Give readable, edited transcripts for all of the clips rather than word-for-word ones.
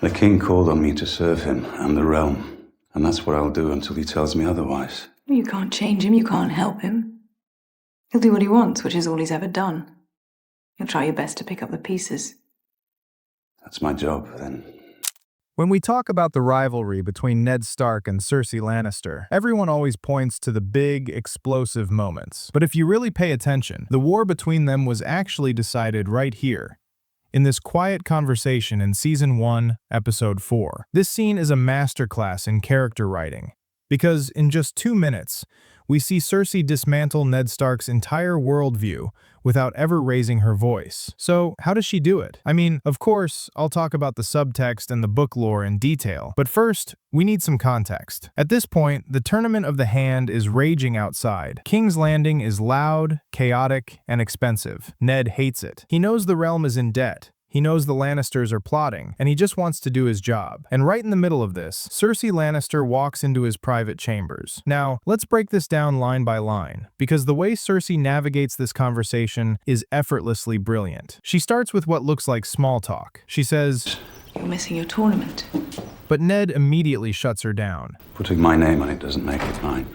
The king called on me to serve him and the realm, and that's what I'll do until he tells me otherwise. You can't change him, you can't help him. He'll do what he wants, which is all he's ever done. You'll try your best to pick up the pieces. That's my job, then. When we talk about the rivalry between Ned Stark and Cersei Lannister, everyone always points to the big, explosive moments. But if you really pay attention, the war between them was actually decided right here, in this quiet conversation in Season 1, Episode 4. This scene is a masterclass in character writing, because in just 2 minutes, we see Cersei dismantle Ned Stark's entire worldview without ever raising her voice. So, how does she do it? I mean, of course, I'll talk about the subtext and the book lore in detail, but first, we need some context. At this point, the Tournament of the Hand is raging outside. King's Landing is loud, chaotic, and expensive. Ned hates it. He knows the realm is in debt. He knows the Lannisters are plotting, and he just wants to do his job. And right in the middle of this, Cersei Lannister walks into his private chambers. Now, let's break this down line by line, because the way Cersei navigates this conversation is effortlessly brilliant. She starts with what looks like small talk. She says, You're missing your tournament. but Ned immediately shuts her down. Putting my name on it doesn't make it mine.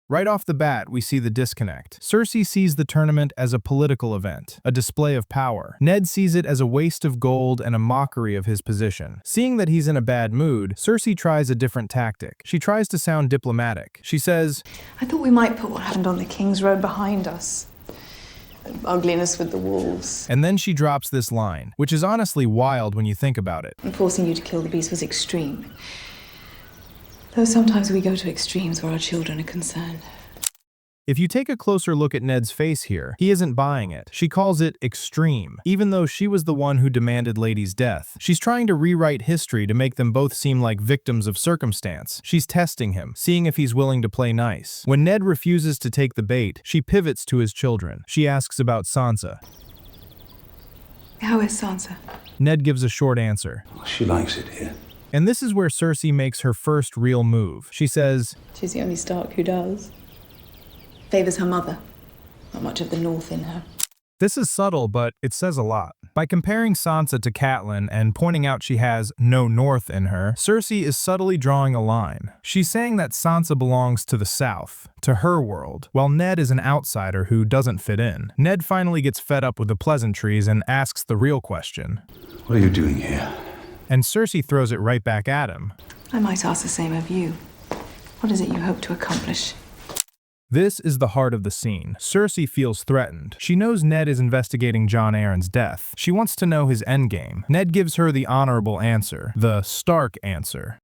Right off the bat, we see the disconnect. Cersei sees the tournament as a political event, a display of power. Ned sees it as a waste of gold and a mockery of his position. Seeing that he's in a bad mood, Cersei tries a different tactic. She tries to sound diplomatic. She says, I thought we might put what happened on the King's Road behind us. The ugliness with the wolves. and then she drops this line, which is honestly wild when you think about it. And forcing you to kill the beast was extreme. Though sometimes we go to extremes where our children are concerned. If you take a closer look at Ned's face here, he isn't buying it. She calls it extreme, even though she was the one who demanded Lady's death. She's trying to rewrite history to make them both seem like victims of circumstance. She's testing him, seeing if he's willing to play nice. When Ned refuses to take the bait, she pivots to his children. She asks about Sansa. How is Sansa? Ned gives a short answer. She likes it here. And this is where Cersei makes her first real move. She says, She's the only Stark who does. Favours her mother. Not much of the North in her. this is subtle, but it says a lot. By comparing Sansa to Catelyn and pointing out she has no North in her, Cersei is subtly drawing a line. She's saying that Sansa belongs to the South, to her world, while Ned is an outsider who doesn't fit in. Ned finally gets fed up with the pleasantries and asks the real question. What are you doing here? And Cersei throws it right back at him. I might ask the same of you. What is it you hope to accomplish? This is the heart of the scene. Cersei feels threatened. She knows Ned is investigating Jon Arryn's death. She wants to know his endgame. Ned gives her the honorable answer, the Stark answer.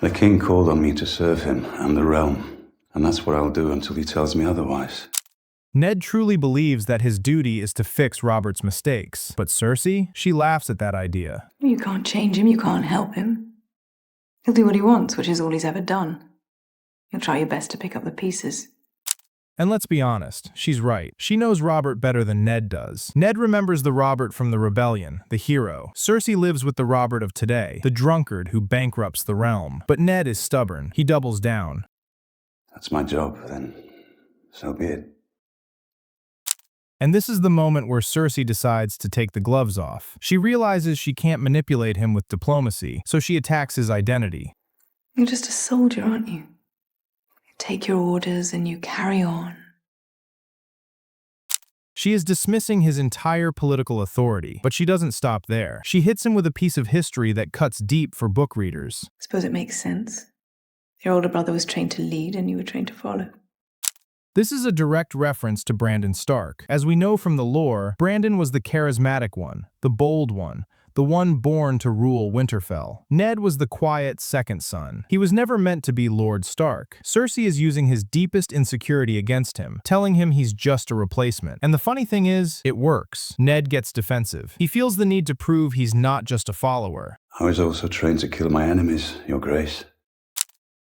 The king called on me to serve him and the realm, and that's what I'll do until he tells me otherwise. Ned truly believes that his duty is to fix Robert's mistakes. But Cersei, she laughs at that idea. You can't change him, you can't help him. He'll do what he wants, which is all he's ever done. You'll try your best to pick up the pieces. And let's be honest, she's right. She knows Robert better than Ned does. Ned remembers the Robert from the rebellion, the hero. Cersei lives with the Robert of today, the drunkard who bankrupts the realm. But Ned is stubborn. He doubles down. That's my job, then. So be it. And this is the moment where Cersei decides to take the gloves off. She realizes she can't manipulate him with diplomacy, so she attacks his identity. You're just a soldier, aren't you? You take your orders and you carry on. She is dismissing his entire political authority, but she doesn't stop there. She hits him with a piece of history that cuts deep for book readers. Suppose it makes sense. Your older brother was trained to lead and you were trained to follow. This is a direct reference to Brandon Stark. As we know from the lore, Brandon was the charismatic one, the bold one, the one born to rule Winterfell. Ned was the quiet second son. He was never meant to be Lord Stark. Cersei is using his deepest insecurity against him, telling him he's just a replacement. And the funny thing is, it works. Ned gets defensive. He feels the need to prove he's not just a follower. I was also trained to kill my enemies, Your Grace.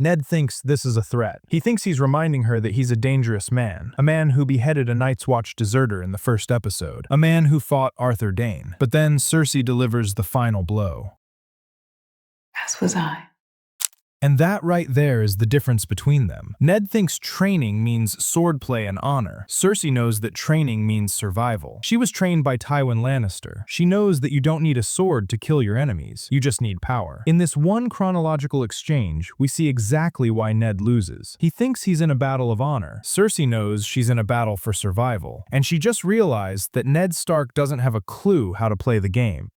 Ned thinks this is a threat. He thinks he's reminding her that he's a dangerous man, a man who beheaded a Night's Watch deserter in the first episode, a man who fought Arthur Dayne. But then Cersei delivers the final blow. As was I. And that right there is the difference between them. Ned thinks training means swordplay and honor. Cersei knows that training means survival. She was trained by Tywin Lannister. She knows that you don't need a sword to kill your enemies. You just need power. In this one chronological exchange, we see exactly why Ned loses. He thinks he's in a battle of honor. Cersei knows she's in a battle for survival. And she just realized that Ned Stark doesn't have a clue how to play the game.